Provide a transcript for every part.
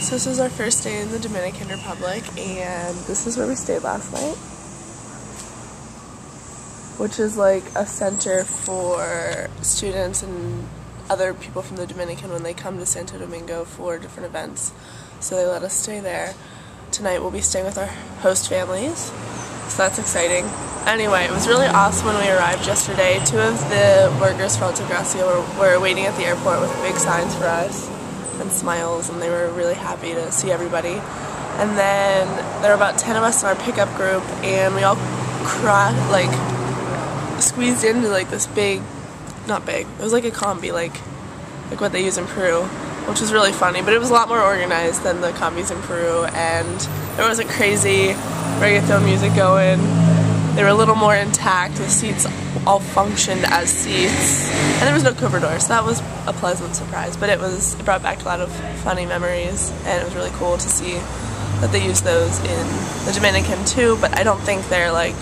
So this is our first day in the Dominican Republic, and this is where we stayed last night, which is like a center for students and other people from the Dominican when they come to Santo Domingo for different events. So they let us stay there. Tonight we'll be staying with our host families, so that's exciting. Anyway, it was really awesome when we arrived yesterday. Two of the workers for Alta Gracia were waiting at the airport with big signs for us and smiles, and they were really happy to see everybody. And then there were about 10 of us in our pickup group, and we all squeezed into like this big, not big, it was like a combi, like what they use in Peru, which was really funny, but it was a lot more organized than the combis in Peru, and there wasn't crazy reggaeton music going. They were a little more intact. The seats all functioned as seats, and there was no cobrador, so that was a pleasant surprise. But it brought back a lot of funny memories, and it was really cool to see that they use those in the Dominican too. But I don't think they're like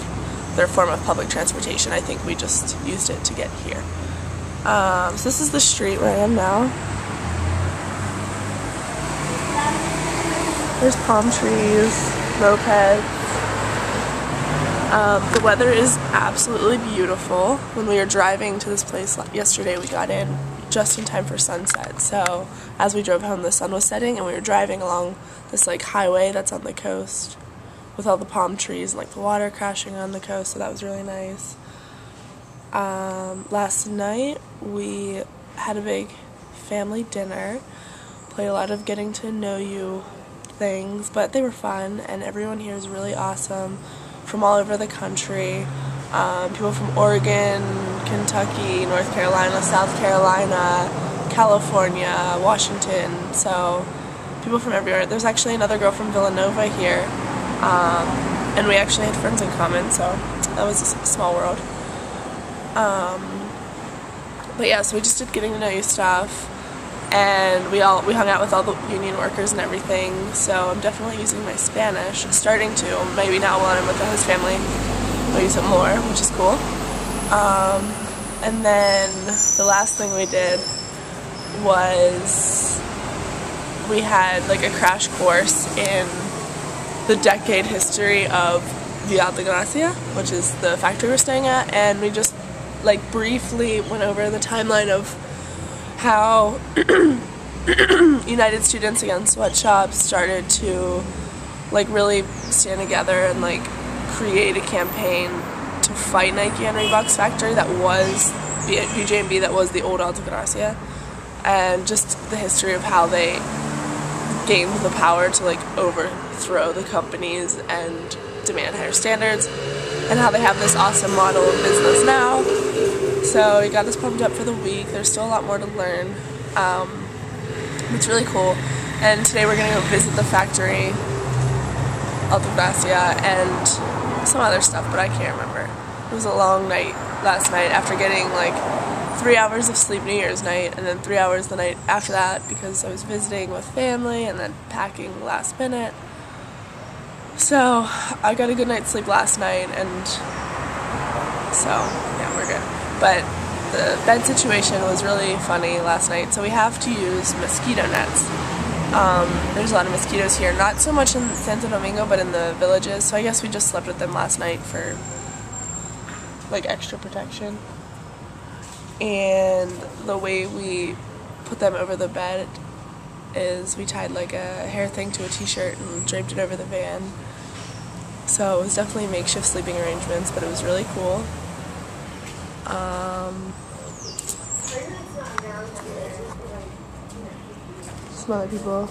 their form of public transportation. I think we just used it to get here. So this is the street where I am now. There's palm trees, mopeds. The weather is absolutely beautiful. When we were driving to this place yesterday, we got in just in time for sunset. So as we drove home, the sun was setting, and we were driving along this like highway that's on the coast with all the palm trees and like the water crashing on the coast. So that was really nice. Last night we had a big family dinner, played a lot of getting to know you things, but they were fun, and everyone here is really awesome from all over the country. People from Oregon, Kentucky, North Carolina, South Carolina, California, Washington, so people from everywhere. There's actually another girl from Villanova here, and we actually had friends in common, so that was a small world. But yeah, so we just did getting to know you stuff, and we hung out with all the union workers and everything, so I'm definitely using my Spanish, starting to. Maybe now while I'm with the host family, I'll use it more, which is cool. And then the last thing we did was we had like a crash course in the decade history of the Alta Gracia, which is the factory we're staying at, and we just like briefly went over the timeline of how United Students Against Sweatshops started to like really stand together and like create a campaign to fight Nike and Reebok's factory that was BJ&B, that was the old Alta Gracia, and just the history of how they gained the power to like overthrow the companies and demand higher standards, and how they have this awesome model of business now. So it got us pumped up for the week. There's still a lot more to learn. It's really cool. And today we're going to go visit the factory, Alta Gracia, and some other stuff, but I can't remember. It was a long night last night after getting like 3 hours of sleep New Year's night, and then 3 hours the night after that because I was visiting with family and then packing last minute. So I got a good night's sleep last night, and so yeah, we're good. But the bed situation was really funny last night, so we have to use mosquito nets. There's a lot of mosquitoes here, not so much in Santo Domingo, but in the villages, so I guess we just slept with them last night for like extra protection. And the way we put them over the bed is we tied like a hair thing to a t-shirt and draped it over the van. So it was definitely makeshift sleeping arrangements, but it was really cool. Some other people